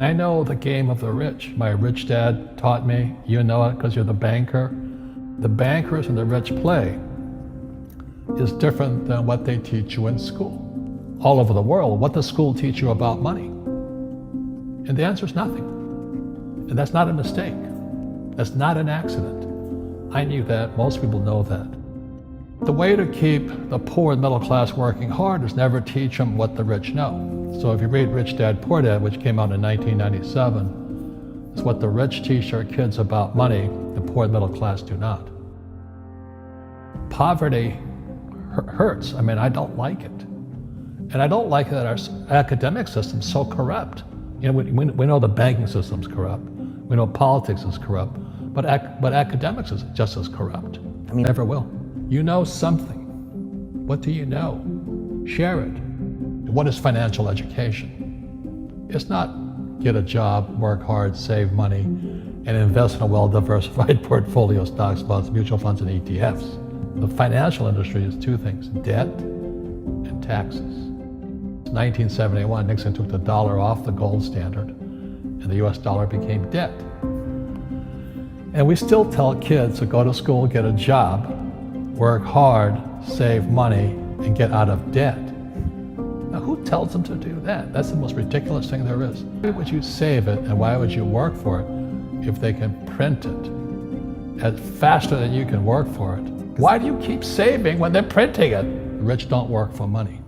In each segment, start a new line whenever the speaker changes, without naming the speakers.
I know the game of the rich. My rich dad taught me. You know it because you're the banker. The bankers and the rich play is different than what they teach you in school. All over the world, what does school teach you about money? And the answer is nothing. And that's not a mistake. That's not an accident. I knew that. Most people know that. The way to keep the poor and middle class working hard is never teach them what the rich know. So if you read Rich Dad, Poor Dad, which came out in 1997, it's what the rich teach their kids about money, the poor and middle class do not. Poverty hurts. I mean, I don't like it. And I don't like that our academic system's so corrupt. You know, we know the banking system's corrupt. We know politics is corrupt. But academics is just as corrupt. I mean, never will. You know something. What do you know? Share it. What is financial education? It's not get a job, work hard, save money, and invest in a well-diversified portfolio of stocks, bonds, mutual funds, and ETFs. The financial industry is two things, debt and taxes. In 1971, Nixon took the dollar off the gold standard, and the US dollar became debt. And we still tell kids to go to school, get a job, work hard, save money, and get out of debt. Now, who tells them to do that? That's the most ridiculous thing there is. Why would you save it, and why would you work for it if they can print it faster than you can work for it? Why do you keep saving when they're printing it? The rich don't work for money.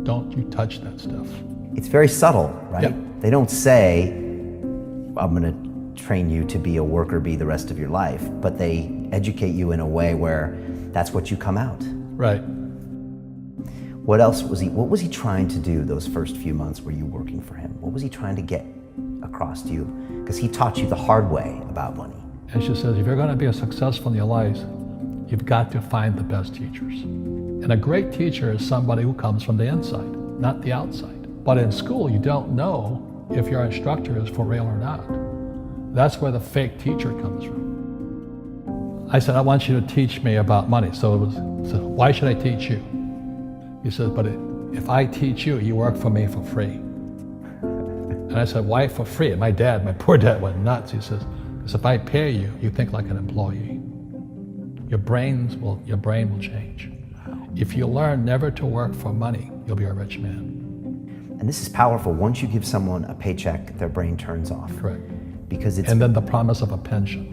Don't you touch that stuff.
It's very subtle, right?
Yep.
They don't say, I'm going to train you to be a worker bee the rest of your life, but they educate you in a way where that's what you come out.
Right.
What was he trying to do those first few months were you working for him? What was he trying to get across to you? Because he taught you the hard way about money.
And she says, if you're going to be successful in your life, you've got to find the best teachers. And a great teacher is somebody who comes from the inside, not the outside. But in school, you don't know if your instructor is for real or not. That's where the fake teacher comes from. I said, I want you to teach me about money. So why should I teach you? He said, but if I teach you, you work for me for free. And I said, why for free? And my poor dad went nuts. He says, because if I pay you, you think like an employee. Your brain will change. If you learn never to work for money, you'll be a rich man.
And this is powerful. Once you give someone a paycheck, their brain turns off.
Correct.
Because it's...
And then the promise of a pension.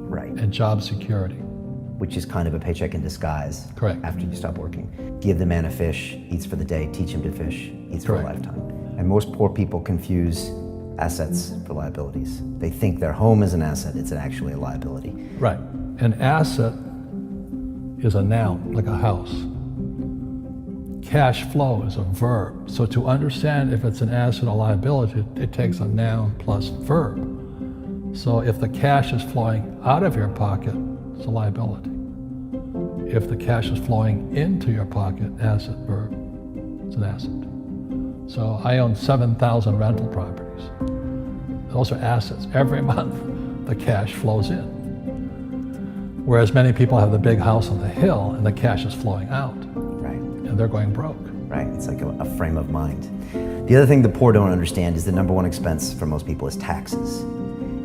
Right.
And job security.
Which is kind of a paycheck in disguise.
Correct.
After you stop working. Give the man a fish, eats for the day, teach him to fish, eats for a lifetime. And most poor people confuse assets for liabilities. They think their home is an asset, it's actually a liability.
Right. An asset is a noun, like a house. Cash flow is a verb. So to understand if it's an asset or liability, it takes a noun plus verb. So if the cash is flowing out of your pocket, it's a liability. If the cash is flowing into your pocket, asset, verb, it's an asset. So I own 7,000 rental properties. Those are assets. Every month, the cash flows in. Whereas many people have the big house on the hill and the cash is flowing out.
Right.
And they're going broke.
Right, it's like a frame of mind. The other thing the poor don't understand is the number one expense for most people is taxes.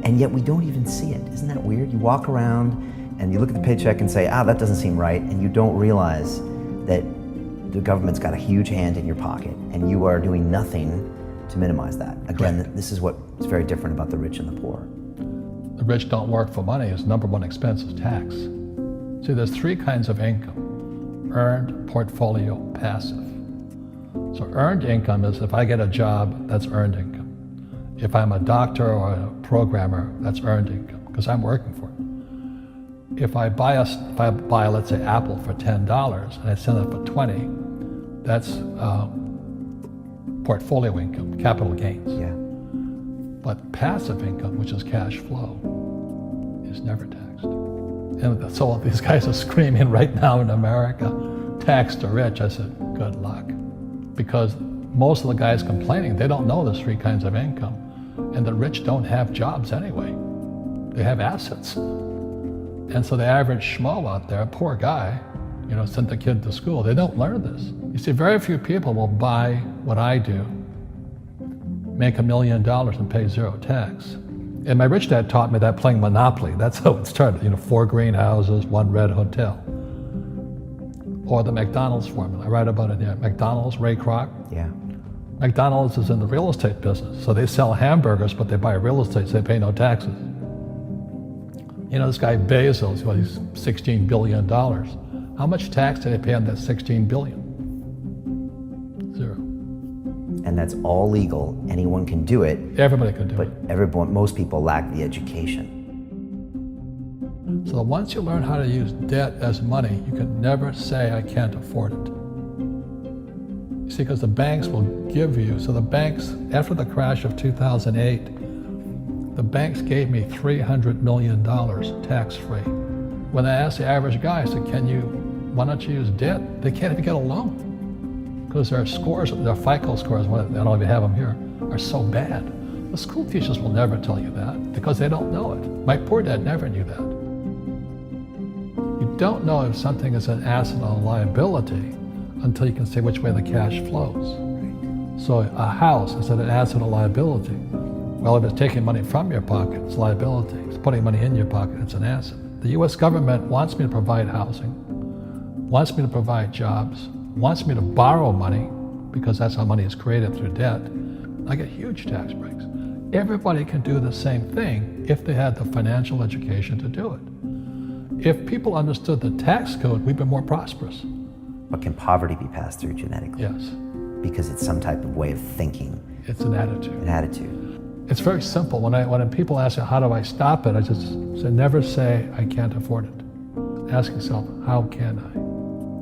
And yet we don't even see it. Isn't that weird? You walk around and you look at the paycheck and say, that doesn't seem right, and you don't realize that the government's got a huge hand in your pocket and you are doing nothing to minimize that. Again,
Correct.
This is what's very different about the rich and the poor.
The rich don't work for money. His number one expense is tax. See, there's three kinds of income: earned, portfolio, passive. So earned income is if I get a job, that's earned income. If I'm a doctor or a programmer, that's earned income because I'm working for it. If I buy, let's say, Apple for $10 and I sell it for $20, that's portfolio income, capital gains.
Yeah.
But passive income, which is cash flow, is never taxed. And so these guys are screaming right now in America, tax the rich. I said, good luck. Because most of the guys complaining, they don't know there's three kinds of income. And the rich don't have jobs anyway. They have assets. And so the average schmo out there, a poor guy, sent the kid to school. They don't learn this. You see, very few people will buy what I do make $1 million and pay zero tax. And my rich dad taught me that playing Monopoly. That's how it started. 4 greenhouses, 1 red hotel. Or the McDonald's formula. I write about it here. McDonald's, Ray Kroc.
Yeah.
McDonald's is in the real estate business. So they sell hamburgers, but they buy real estate, so they pay no taxes. This guy Bezos, he's $16 billion. How much tax did they pay on that $16 billion? Zero.
And that's all legal. Anyone can do it.
Everybody can do
but
it.
Most people lack the education.
So once you learn how to use debt as money, you can never say, I can't afford it. You see, because the banks will give you, so the banks, after the crash of 2008, the banks gave me $300 million tax-free. When I asked the average guy, I said, why don't you use debt? They can't even get a loan because their scores, their FICO scores, I don't even have them here, are so bad. The school teachers will never tell you that because they don't know it. My poor dad never knew that. You don't know if something is an asset or a liability until you can say which way the cash flows. So a house, is it an asset or liability? Well, if it's taking money from your pocket, it's liability. If it's putting money in your pocket, it's an asset. The US government wants me to provide housing, wants me to provide jobs, wants me to borrow money because that's how money is created through debt. I get huge tax breaks. Everybody can do the same thing if they had the financial education to do it. If people understood the tax code, we'd be more prosperous.
But can poverty be passed through genetically?
Yes.
Because it's some type of way of thinking.
It's an attitude.
An attitude.
It's very simple. When people ask me, how do I stop it? I just say, never say, I can't afford it. Ask yourself, how can I?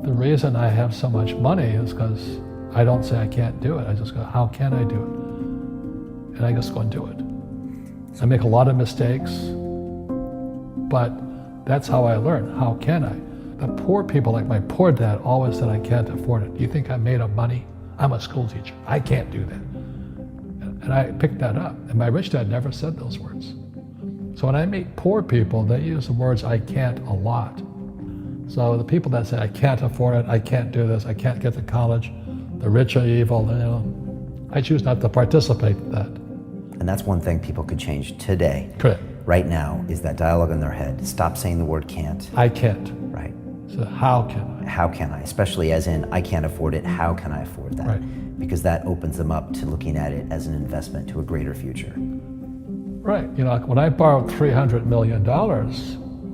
The reason I have so much money is because I don't say I can't do it. I just go, how can I do it? And I just go and do it. I make a lot of mistakes, but that's how I learn. How can I? The poor people, like my poor dad, always said, I can't afford it. Do you think I'm made of money? I'm a school teacher. I can't do that. And I picked that up. And my rich dad never said those words. So when I meet poor people, they use the words I can't a lot. So the people that say, I can't afford it, I can't do this, I can't get to college, the rich are evil, I choose not to participate in that.
And that's one thing people could change today.
Correct.
Right now is that dialogue in their head. Stop saying the word can't.
I can't.
Right.
So how can I?
How can I? Especially as in, I can't afford it, how can I afford that?
Right.
Because that opens them up to looking at it as an investment to a greater future.
Right. When I borrowed $300 million,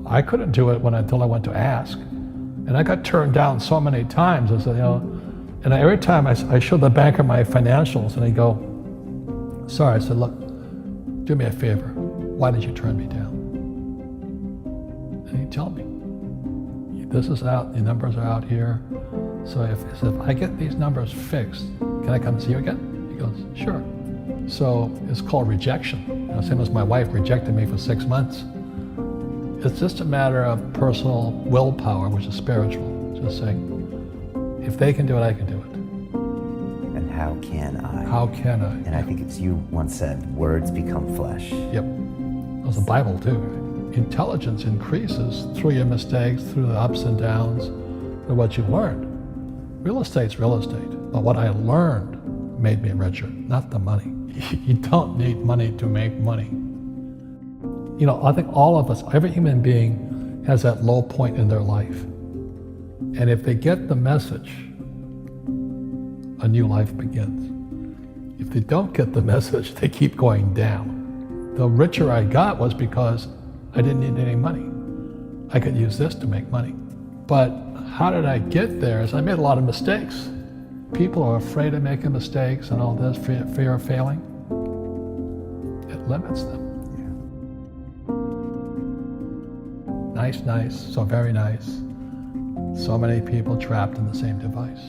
I couldn't do it until I went to ask. And I got turned down so many times. I said, and every time I showed the banker my financials and he'd go, sorry. I said, look, do me a favor. Why did you turn me down? And he'd tell me, this is out, the numbers are out here. So if I get these numbers fixed, can I come see you again? He goes, sure. So it's called rejection. Same as my wife rejected me for 6 months. It's just a matter of personal willpower, which is spiritual. Just saying, if they can do it, I can do it.
And how can I?
How can I?
And I think it's you once said, words become flesh.
Yep. That's the Bible too. Intelligence increases through your mistakes, through the ups and downs, through what you learned. Real estate's real estate, but what I learned made me richer, not the money. You don't need money to make money. I think all of us, every human being has that low point in their life. And if they get the message, a new life begins. If they don't get the message, they keep going down. The richer I got was because I didn't need any money. I could use this to make money. But how did I get there? Is I made a lot of mistakes. People are afraid of making mistakes and all this, fear of failing. It limits them. Yeah. Nice, so very nice. So many people trapped in the same device.